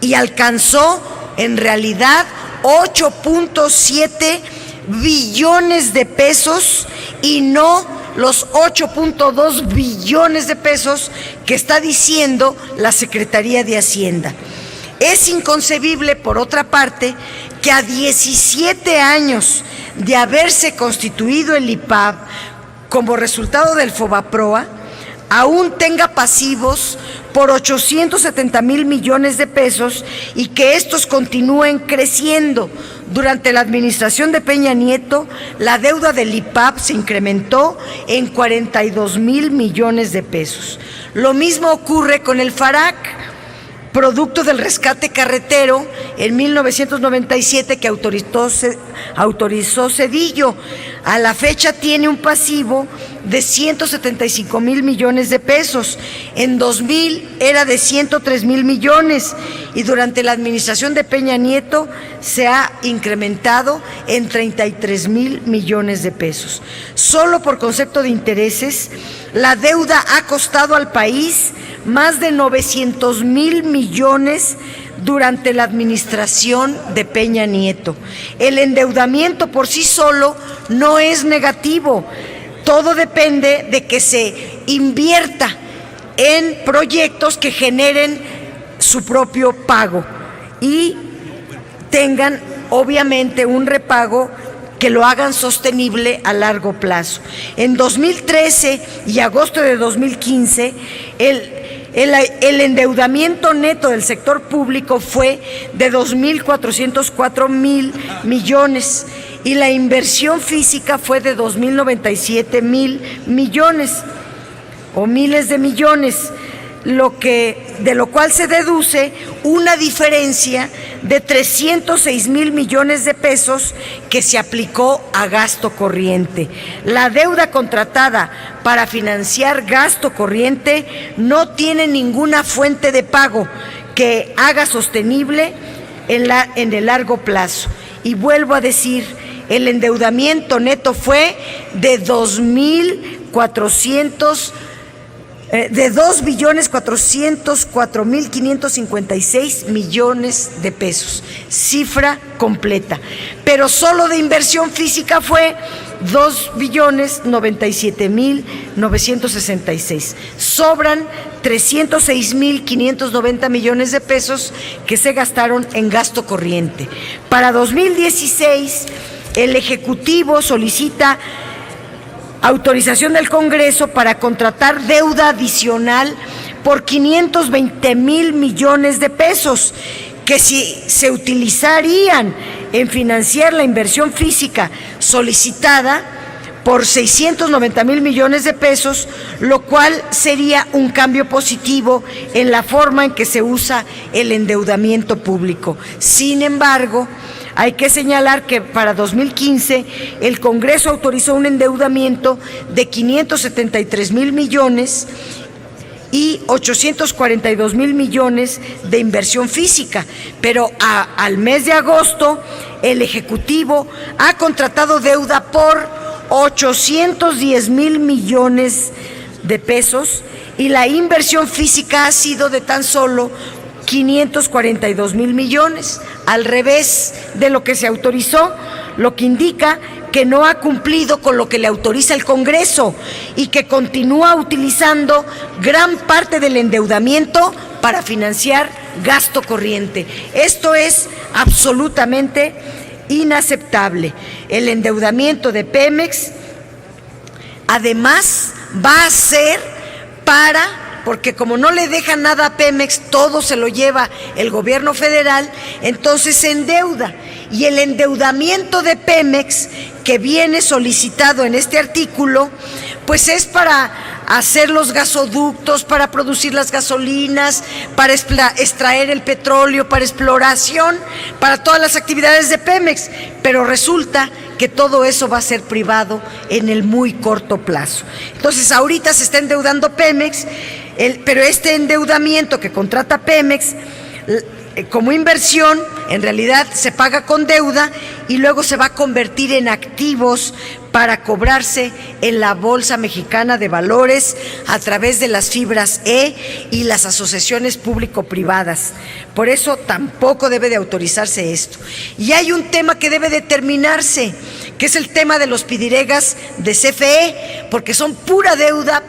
y alcanzó en realidad 8.7 billones de pesos y no los 8.2 billones de pesos que está diciendo la Secretaría de Hacienda. Es inconcebible, por otra parte, que a 17 años de haberse constituido el IPAB como resultado del FOBAPROA, aún tenga pasivos por 870,000 millones de pesos y que estos continúen creciendo. Durante la administración de Peña Nieto, la deuda del IPAB se incrementó en 42,000 millones de pesos. Lo mismo ocurre con el FARAC, producto del rescate carretero en 1997 que autorizó Zedillo. A la fecha tiene un pasivo de 175,000 millones de pesos. En 2000 era de 103,000 millones y durante la administración de Peña Nieto se ha incrementado en 33,000 millones de pesos. Solo por concepto de intereses, la deuda ha costado al país más de 900,000 millones durante la administración de Peña Nieto. El endeudamiento por sí solo no es negativo. Todo depende de que se invierta en proyectos que generen su propio pago y tengan obviamente un repago que lo hagan sostenible a largo plazo. En 2013 y agosto de 2015, el endeudamiento neto del sector público fue de 2,404,000 millones y la inversión física fue de 2,097,000 millones o miles de millones, de lo cual se deduce una diferencia de 306,000 millones de pesos que se aplicó a gasto corriente. La deuda contratada para financiar gasto corriente no tiene ninguna fuente de pago que haga sostenible en el largo plazo. Y vuelvo a decir, el endeudamiento neto fue de 2,404,556 millones de pesos, cifra completa. Pero solo de inversión física fue 2,097,966. Sobran 306,590 millones de pesos que se gastaron en gasto corriente. Para 2016, el Ejecutivo solicita autorización del Congreso para contratar deuda adicional por 520,000 millones de pesos, que si se utilizarían en financiar la inversión física solicitada por 690,000 millones de pesos, lo cual sería un cambio positivo en la forma en que se usa el endeudamiento público. Sin embargo, hay que señalar que para 2015 el Congreso autorizó un endeudamiento de 573,000 millones y 842,000 millones de inversión física, pero al mes de agosto el Ejecutivo ha contratado deuda por 810,000 millones de pesos y la inversión física ha sido de tan solo 542,000 millones, al revés de lo que se autorizó, lo que indica que no ha cumplido con lo que le autoriza el Congreso y que continúa utilizando gran parte del endeudamiento para financiar gasto corriente. Esto es absolutamente inaceptable. El endeudamiento de Pemex, además, va a ser porque como no le deja nada a Pemex, todo se lo lleva el gobierno federal, entonces se endeuda. Y el endeudamiento de Pemex, que viene solicitado en este artículo, pues es para hacer los gasoductos, para producir las gasolinas, para extraer el petróleo, para exploración, para todas las actividades de Pemex. Pero resulta que todo eso va a ser privado en el muy corto plazo. Entonces, ahorita se está endeudando Pemex, pero este endeudamiento que contrata Pemex como inversión, en realidad se paga con deuda y luego se va a convertir en activos para cobrarse en la Bolsa Mexicana de Valores a través de las fibras E y las asociaciones público-privadas. Por eso tampoco debe de autorizarse esto. Y hay un tema que debe determinarse, que es el tema de los pidiregas de CFE, porque son pura deuda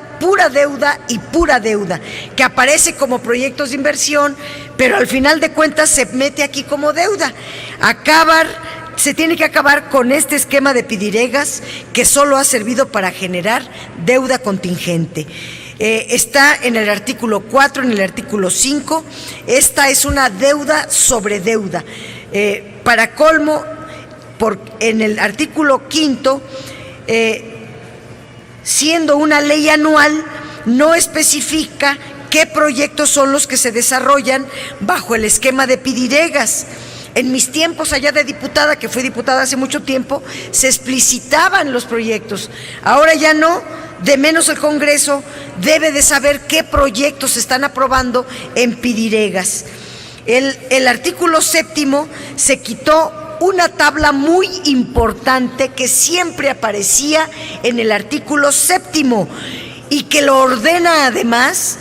y pura deuda, que aparece como proyectos de inversión, pero al final de cuentas se mete aquí como deuda. Se tiene que acabar con este esquema de pidiregas que solo ha servido para generar deuda contingente. Está en el artículo 4, en el artículo 5, esta es una deuda sobre deuda. Para colmo, en el artículo 5, siendo una ley anual, no especifica qué proyectos son los que se desarrollan bajo el esquema de pidiregas. En mis tiempos allá de diputada, que fui diputada hace mucho tiempo, se explicitaban los proyectos. Ahora ya no, de menos el Congreso debe de saber qué proyectos se están aprobando en pidiregas. El artículo 7 se quitó una tabla muy importante que siempre aparecía en el artículo 7 y que lo ordena además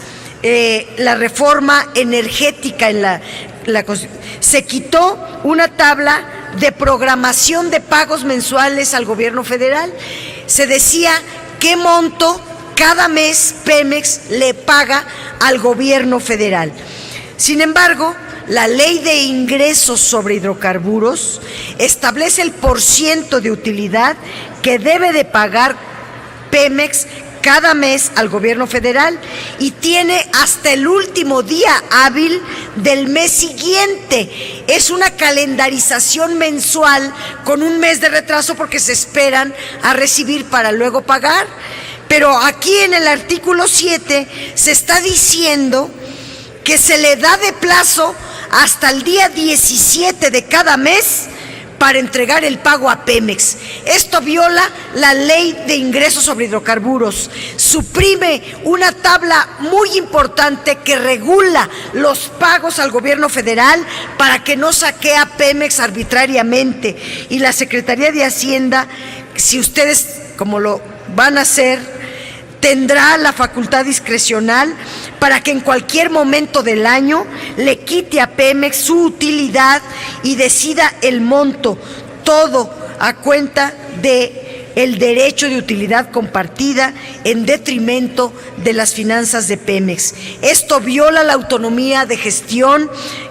la reforma energética en la se quitó una tabla de programación de pagos mensuales al gobierno federal. Se decía qué monto cada mes Pemex le paga al gobierno federal. Sin embargo, la Ley de Ingresos sobre Hidrocarburos establece el % de utilidad que debe de pagar Pemex cada mes al gobierno federal y tiene hasta el último día hábil del mes siguiente. Es una calendarización mensual con un mes de retraso porque se esperan a recibir para luego pagar. Pero aquí en el artículo 7 se está diciendo que se le da de plazo hasta el día 17 de cada mes para entregar el pago a Pemex. Esto viola la Ley de Ingresos sobre Hidrocarburos, suprime una tabla muy importante que regula los pagos al gobierno federal para que no saquee a Pemex arbitrariamente. Y la Secretaría de Hacienda, si ustedes, como lo van a hacer, tendrá la facultad discrecional para que en cualquier momento del año le quite a Pemex su utilidad y decida el monto, todo a cuenta de el derecho de utilidad compartida en detrimento de las finanzas de Pemex. Esto viola la autonomía de gestión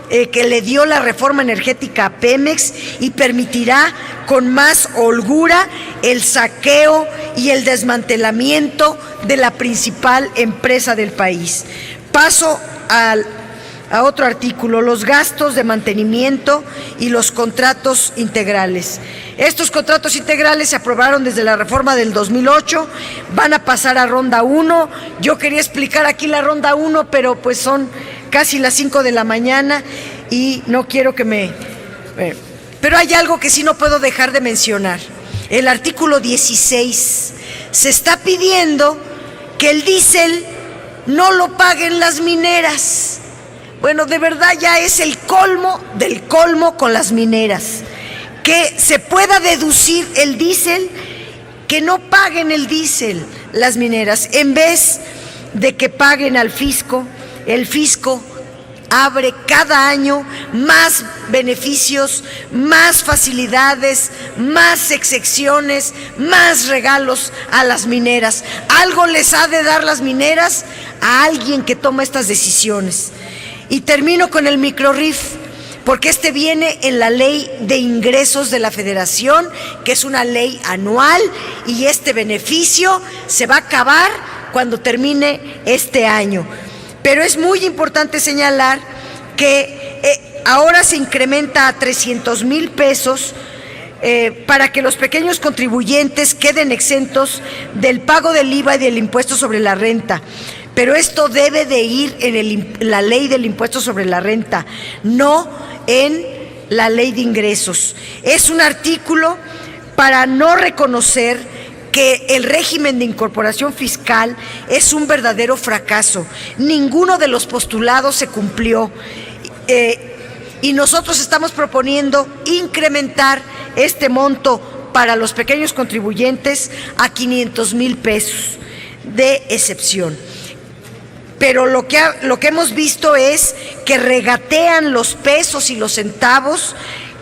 que le dio la reforma energética a Pemex y permitirá con más holgura el saqueo y el desmantelamiento de la principal empresa del país. Paso a otro artículo, los gastos de mantenimiento y los contratos integrales. Estos contratos integrales se aprobaron desde la reforma del 2008, van a pasar a ronda 1. Yo quería explicar aquí la ronda 1, pero pues son casi las 5 de la mañana y no quiero que pero hay algo que sí no puedo dejar de mencionar. El artículo 16, se está pidiendo que el diésel no lo paguen las mineras. Bueno, de verdad ya es el colmo del colmo con las mineras. Que se pueda deducir el diésel, que no paguen el diésel las mineras, en vez de que paguen al fisco. El fisco abre cada año más beneficios, más facilidades, más excepciones, más regalos a las mineras. Algo les ha de dar las mineras a alguien que toma estas decisiones. Y termino con el microrrif, porque este viene en la Ley de Ingresos de la Federación, que es una ley anual, y este beneficio se va a acabar cuando termine este año. Pero es muy importante señalar que ahora se incrementa a 300,000 pesos para que los pequeños contribuyentes queden exentos del pago del IVA y del impuesto sobre la renta. Pero esto debe de ir en la ley del impuesto sobre la renta, no en la ley de ingresos. Es un artículo para no reconocer que el régimen de incorporación fiscal es un verdadero fracaso. Ninguno de los postulados se cumplió. y nosotros estamos proponiendo incrementar este monto para los pequeños contribuyentes a 500,000 pesos de excepción. Pero lo que hemos visto es que regatean los pesos y los centavos,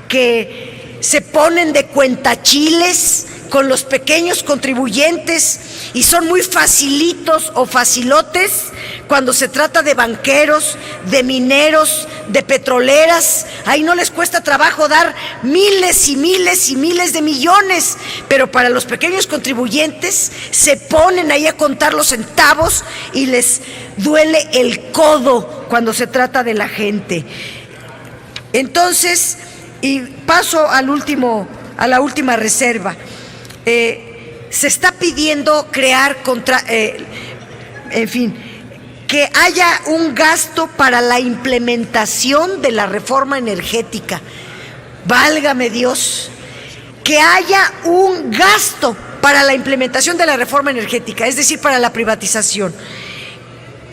que se ponen de cuentachiles con los pequeños contribuyentes y son muy facilitos o facilotes cuando se trata de banqueros, de mineros, de petroleras. Ahí no les cuesta trabajo dar miles y miles y miles de millones, pero para los pequeños contribuyentes se ponen ahí a contar los centavos y les duele el codo cuando se trata de la gente. Entonces, y paso a la última reserva. Se está pidiendo crear que haya un gasto para la implementación de la reforma energética. Válgame Dios, que haya un gasto para la implementación de la reforma energética, es decir, para la privatización.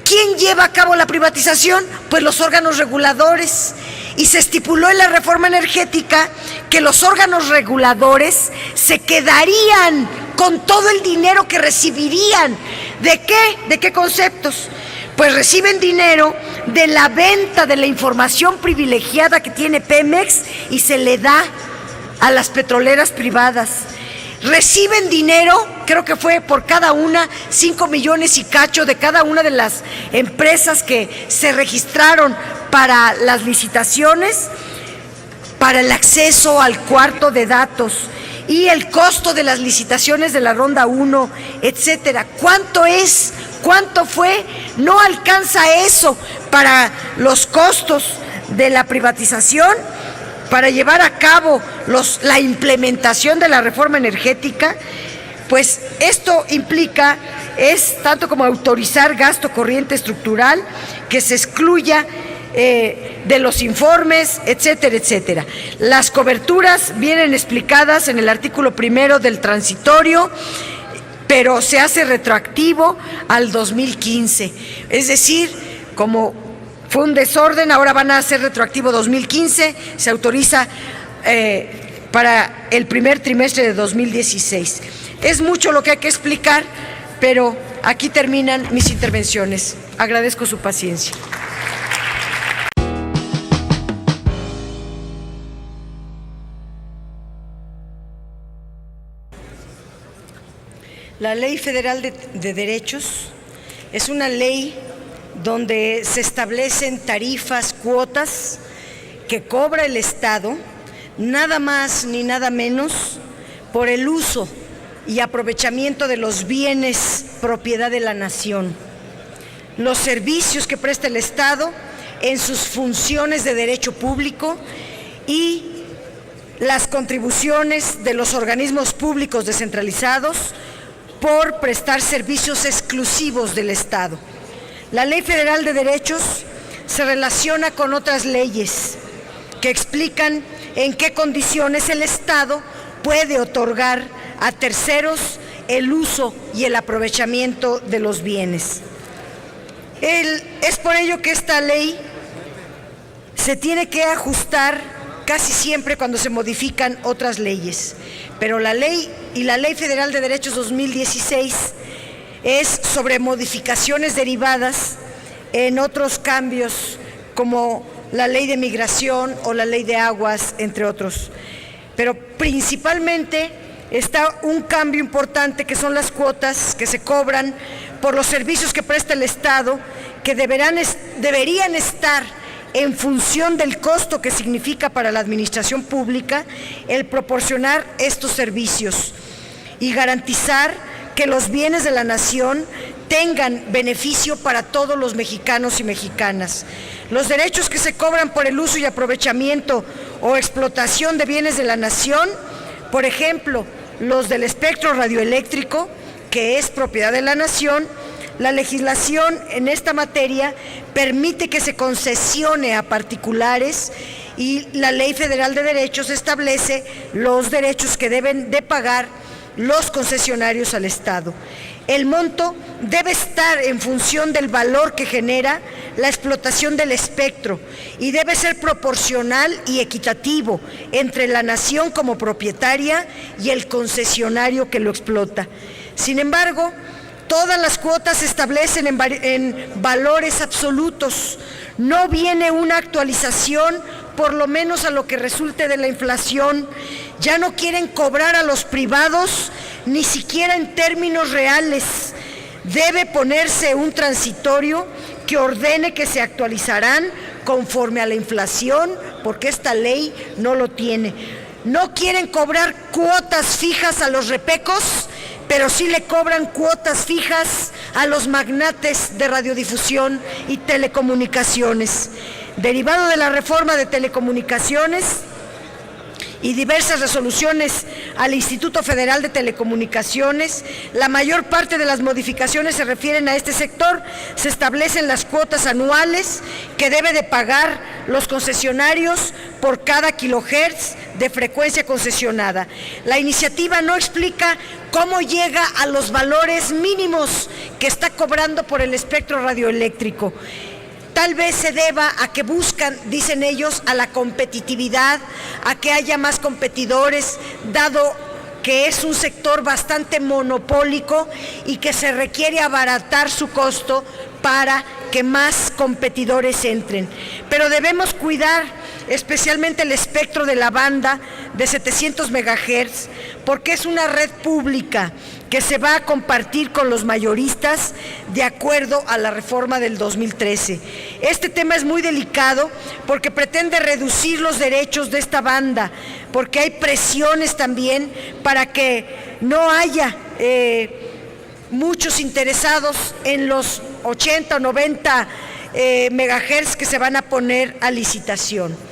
¿Quién lleva a cabo la privatización? Pues los órganos reguladores. Y se estipuló en la reforma energética que los órganos reguladores se quedarían con todo el dinero que recibirían. ¿De qué? ¿De qué conceptos? Pues reciben dinero de la venta de la información privilegiada que tiene Pemex y se le da a las petroleras privadas. Reciben dinero, creo que fue por cada una, 5 millones y cacho de cada una de las empresas que se registraron para las licitaciones, para el acceso al cuarto de datos y el costo de las licitaciones de la ronda 1, etcétera. ¿Cuánto es? ¿Cuánto fue? No alcanza eso para los costos de la privatización, para llevar a cabo la implementación de la reforma energética. Pues esto implica, es tanto como autorizar gasto corriente estructural, que se excluya de los informes, etcétera, etcétera. Las coberturas vienen explicadas en el artículo 1 del transitorio, pero se hace retroactivo al 2015. Es decir, como fue un desorden, ahora van a ser retroactivo 2015, se autoriza para el primer trimestre de 2016. Es mucho lo que hay que explicar, pero aquí terminan mis intervenciones. Agradezco su paciencia. La Ley Federal de Derechos es una ley donde se establecen tarifas, cuotas que cobra el Estado, nada más ni nada menos, por el uso y aprovechamiento de los bienes propiedad de la nación, los servicios que presta el Estado en sus funciones de derecho público y las contribuciones de los organismos públicos descentralizados por prestar servicios exclusivos del Estado. La Ley Federal de Derechos se relaciona con otras leyes que explican en qué condiciones el Estado puede otorgar a terceros el uso y el aprovechamiento de los bienes. Es por ello que esta ley se tiene que ajustar casi siempre cuando se modifican otras leyes, pero la Ley Federal de Derechos 2016 es sobre modificaciones derivadas en otros cambios como la Ley de Migración o la Ley de Aguas, entre otros. Pero principalmente está un cambio importante que son las cuotas que se cobran por los servicios que presta el Estado, que deberían estar en función del costo que significa para la administración pública el proporcionar estos servicios y garantizar que los bienes de la nación tengan beneficio para todos los mexicanos y mexicanas. Los derechos que se cobran por el uso y aprovechamiento o explotación de bienes de la nación, por ejemplo, los del espectro radioeléctrico, que es propiedad de la nación, la legislación en esta materia permite que se concesione a particulares y la Ley Federal de Derechos establece los derechos que deben de pagar los concesionarios al Estado. El monto debe estar en función del valor que genera la explotación del espectro y debe ser proporcional y equitativo entre la nación como propietaria y el concesionario que lo explota. Sin embargo, todas las cuotas se establecen en valores absolutos. No viene una actualización, por lo menos a lo que resulte de la inflación. Ya no quieren cobrar a los privados, ni siquiera en términos reales. Debe ponerse un transitorio que ordene que se actualizarán conforme a la inflación, porque esta ley no lo tiene. No quieren cobrar cuotas fijas a los repecos, pero sí le cobran cuotas fijas a los magnates de radiodifusión y telecomunicaciones. Derivado de la reforma de telecomunicaciones y diversas resoluciones al Instituto Federal de Telecomunicaciones, la mayor parte de las modificaciones se refieren a este sector. Se establecen las cuotas anuales que debe de pagar los concesionarios por cada kilohertz de frecuencia concesionada. La iniciativa no explica cómo llega a los valores mínimos que está cobrando por el espectro radioeléctrico. Tal vez se deba a que buscan, dicen ellos, a la competitividad, a que haya más competidores, dado que es un sector bastante monopólico y que se requiere abaratar su costo para que más competidores entren. Pero debemos cuidar especialmente el espectro de la banda de 700 MHz, porque es una red pública que se va a compartir con los mayoristas de acuerdo a la reforma del 2013. Este tema es muy delicado porque pretende reducir los derechos de esta banda, porque hay presiones también para que no haya muchos interesados en los 80 o 90 megahertz que se van a poner a licitación.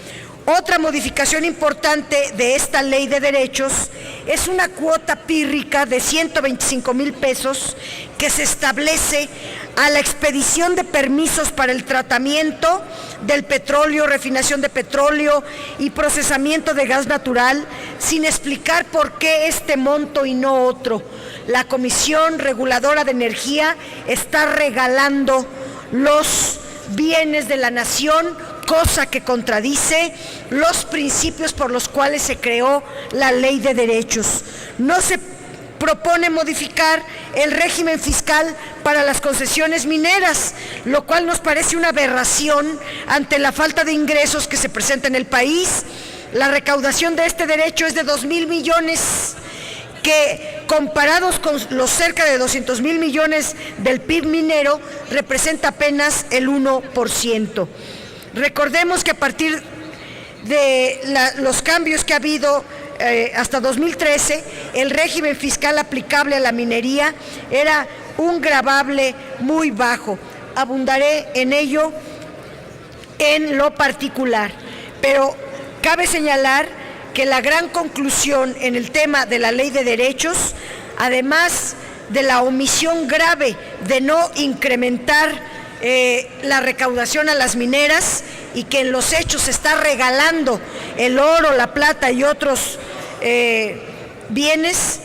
Otra modificación importante de esta ley de derechos es una cuota pírrica de 125,000 pesos que se establece a la expedición de permisos para el tratamiento del petróleo, refinación de petróleo y procesamiento de gas natural, sin explicar por qué este monto y no otro. La Comisión Reguladora de Energía está regalando los bienes de la nación, cosa que contradice los principios por los cuales se creó la Ley de Derechos. No se propone modificar el régimen fiscal para las concesiones mineras, lo cual nos parece una aberración ante la falta de ingresos que se presenta en el país. La recaudación de este derecho es de 2,000 millones, que comparados con los cerca de 200,000 millones del PIB minero, representa apenas el 1%. Recordemos que a partir de los cambios que ha habido hasta 2013, el régimen fiscal aplicable a la minería era un gravable muy bajo. Abundaré en ello en lo particular, pero cabe señalar que la gran conclusión en el tema de la Ley de Derechos, además de la omisión grave de no incrementar la recaudación a las mineras, y que en los hechos se está regalando el oro, la plata y otros bienes,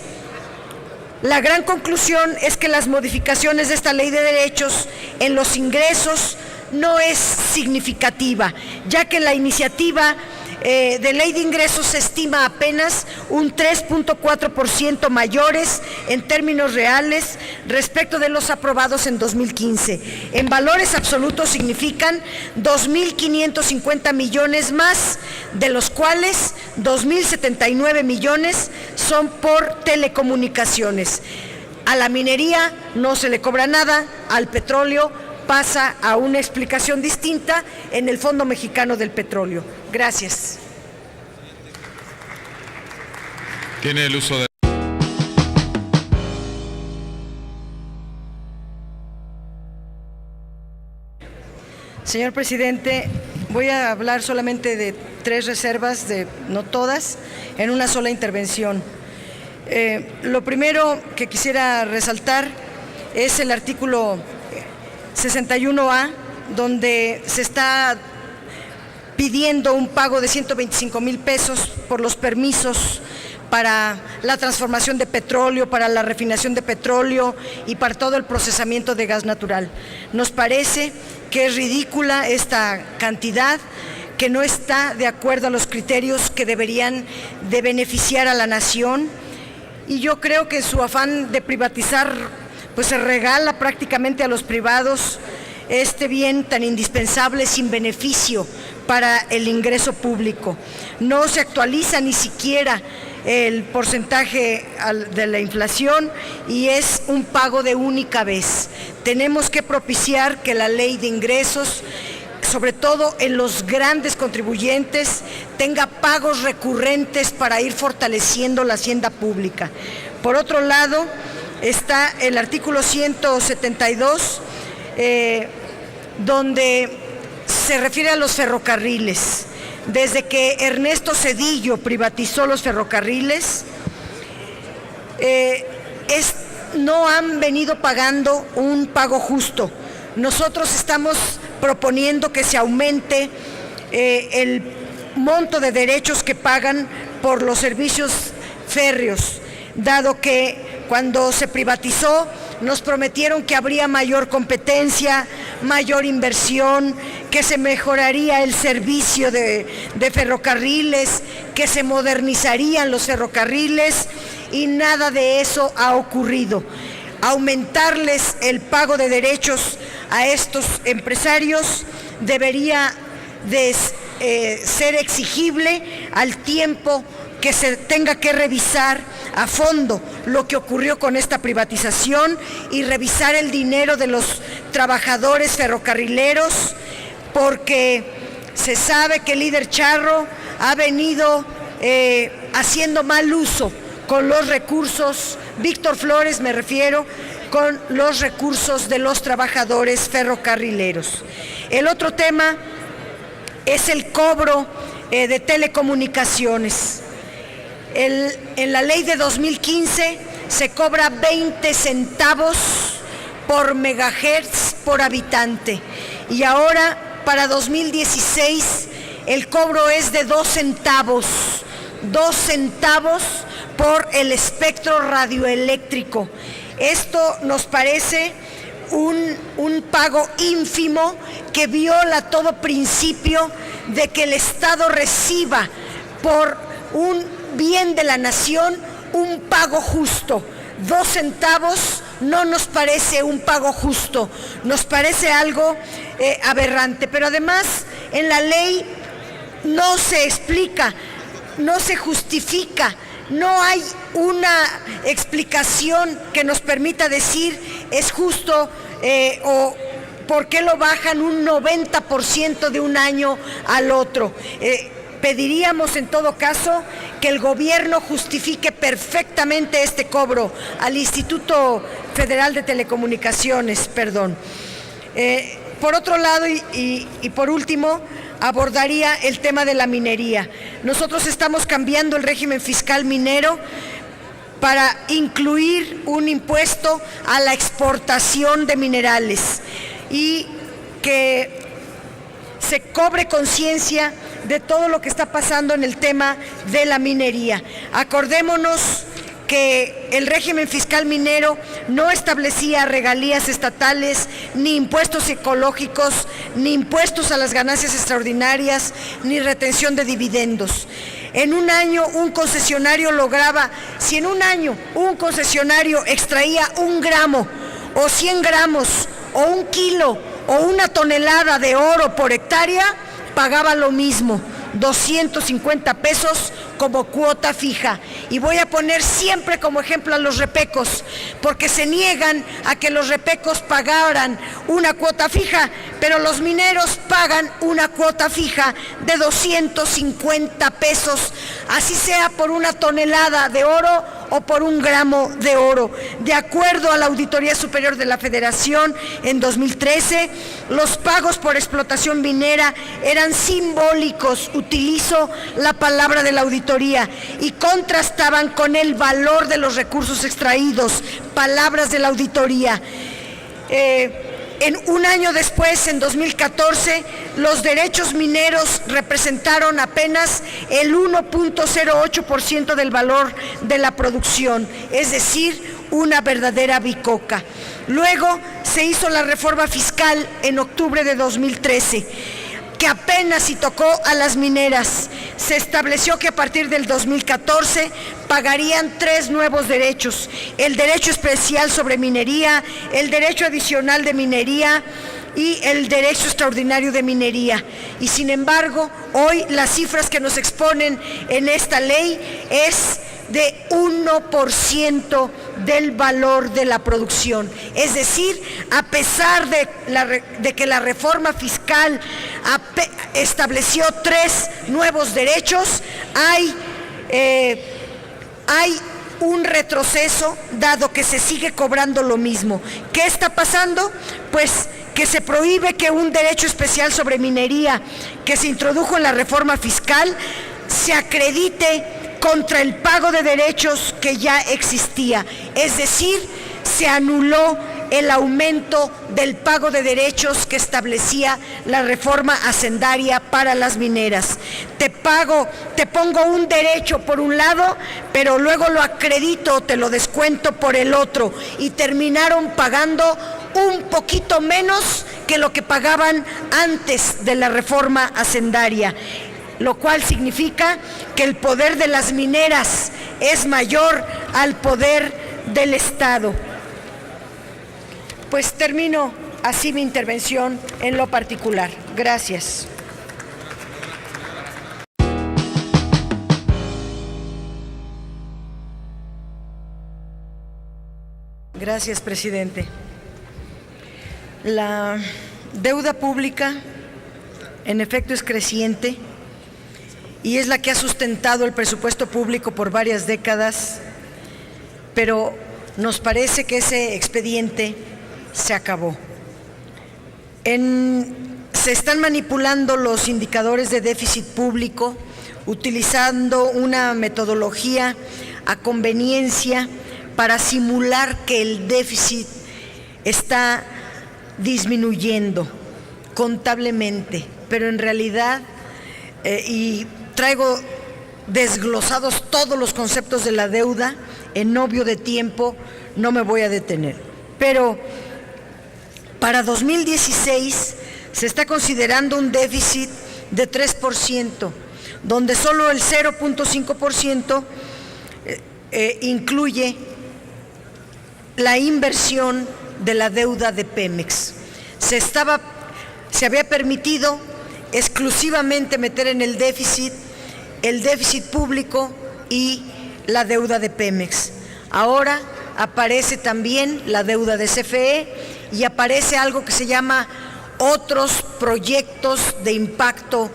la gran conclusión es que las modificaciones de esta Ley de Derechos en los ingresos no es significativa, ya que la iniciativa de ley de ingresos se estima apenas un 3.4% mayores en términos reales respecto de los aprobados en 2015. En valores absolutos significan 2.550 millones más, de los cuales 2.079 millones son por telecomunicaciones. A la minería no se le cobra nada, al petróleo pasa a una explicación distinta en el Fondo Mexicano del Petróleo. Gracias. Tiene el uso de... Señor presidente, voy a hablar solamente de 3 reservas, no todas, en una sola intervención. Lo primero que quisiera resaltar es el artículo 61A, donde se está pidiendo un pago de 125,000 pesos por los permisos para la transformación de petróleo, para la refinación de petróleo y para todo el procesamiento de gas natural. Nos parece que es ridícula esta cantidad, que no está de acuerdo a los criterios que deberían de beneficiar a la nación, y yo creo que su afán de privatizar pues se regala prácticamente a los privados este bien tan indispensable sin beneficio para el ingreso público. No se actualiza ni siquiera el porcentaje de la inflación y es un pago de única vez. Tenemos que propiciar que la ley de ingresos, sobre todo en los grandes contribuyentes, tenga pagos recurrentes para ir fortaleciendo la hacienda pública. Por otro lado, está el artículo 172, donde se refiere a los ferrocarriles. Desde que Ernesto Zedillo privatizó los ferrocarriles, no han venido pagando un pago justo. Nosotros estamos proponiendo que se aumente el monto de derechos que pagan por los servicios férreos, dado que cuando se privatizó nos prometieron que habría mayor competencia, mayor inversión, que se mejoraría el servicio de ferrocarriles, que se modernizarían los ferrocarriles, y nada de eso ha ocurrido. Aumentarles el pago de derechos a estos empresarios debería de ser exigible al tiempo que se tenga que revisar a fondo lo que ocurrió con esta privatización y revisar el dinero de los trabajadores ferrocarrileros, porque se sabe que el líder charro ha venido haciendo mal uso con los recursos, Víctor Flores me refiero, con los recursos de los trabajadores ferrocarrileros. El otro tema es el cobro de telecomunicaciones. En la ley de 2015 se cobra 20 centavos por megahertz por habitante, y ahora para 2016 el cobro es de 2 centavos por el espectro radioeléctrico. Esto nos parece un pago ínfimo que viola todo principio de que el Estado reciba por un bien de la nación un pago justo. 2 centavos no nos parece un pago justo, nos parece algo aberrante, pero además en la ley no se explica, no se justifica, no hay una explicación que nos permita decir es justo o por qué lo bajan un 90% de un año al otro. Pediríamos en todo caso que el gobierno justifique perfectamente este cobro al Instituto Federal de Telecomunicaciones, Por otro lado, y por último, abordaría el tema de la minería. Nosotros estamos cambiando el régimen fiscal minero para incluir un impuesto a la exportación de minerales y que se cobre conciencia de todo lo que está pasando en el tema de la minería. Acordémonos que el régimen fiscal minero no establecía regalías estatales, ni impuestos ecológicos, ni impuestos a las ganancias extraordinarias, ni retención de dividendos. En un año un concesionario lograba, si en un año un concesionario extraía 1 gramo, o 100 gramos, o 1 kilo, o 1 tonelada de oro por hectárea, pagaba lo mismo, 250 pesos como cuota fija. Y voy a poner siempre como ejemplo a los repecos, porque se niegan a que los repecos pagaran una cuota fija, pero los mineros pagan una cuota fija de 250 pesos, así sea por 1 tonelada de oro o por 1 gramo de oro. De acuerdo a la Auditoría Superior de la Federación, en 2013, los pagos por explotación minera eran simbólicos, utilizo la palabra de la auditoría, y contrastaban con el valor de los recursos extraídos, palabras de la auditoría. En un año después, en 2014, los derechos mineros representaron apenas el 1.08% del valor de la producción, es decir, una verdadera bicoca. Luego se hizo la reforma fiscal en octubre de 2013, que apenas si tocó a las mineras. Se estableció que a partir del 2014 pagarían 3 nuevos derechos: el derecho especial sobre minería, el derecho adicional de minería y el derecho extraordinario de minería. Y sin embargo, hoy las cifras que nos exponen en esta ley es de 1% del valor de la producción. Es decir, a pesar de que la reforma fiscal estableció 3 nuevos derechos, hay un retroceso, dado que se sigue cobrando lo mismo. ¿Qué está pasando? Pues que se prohíbe que un derecho especial sobre minería que se introdujo en la reforma fiscal se acredite contra el pago de derechos que ya existía. Es decir, se anuló el aumento del pago de derechos que establecía la reforma hacendaria para las mineras. Te pongo un derecho por un lado, pero luego lo acredito, te lo descuento por el otro, y terminaron pagando un poquito menos que lo que pagaban antes de la reforma hacendaria, lo cual significa que el poder de las mineras es mayor al poder del Estado. Pues termino así mi intervención en lo particular. Gracias. Gracias, presidente. La deuda pública, en efecto, es creciente y es la que ha sustentado el presupuesto público por varias décadas, pero nos parece que ese expediente se acabó. Se están manipulando los indicadores de déficit público, utilizando una metodología a conveniencia para simular que el déficit está disminuyendo contablemente, pero en realidad, y traigo desglosados todos los conceptos de la deuda, en obvio de tiempo no me voy a detener, pero para 2016 se está considerando un déficit de 3%, donde solo el 0.5% incluye la inversión de la deuda de Pemex. Se había permitido exclusivamente meter en el déficit público y la deuda de Pemex. Ahora aparece también la deuda de CFE y aparece algo que se llama otros proyectos de impacto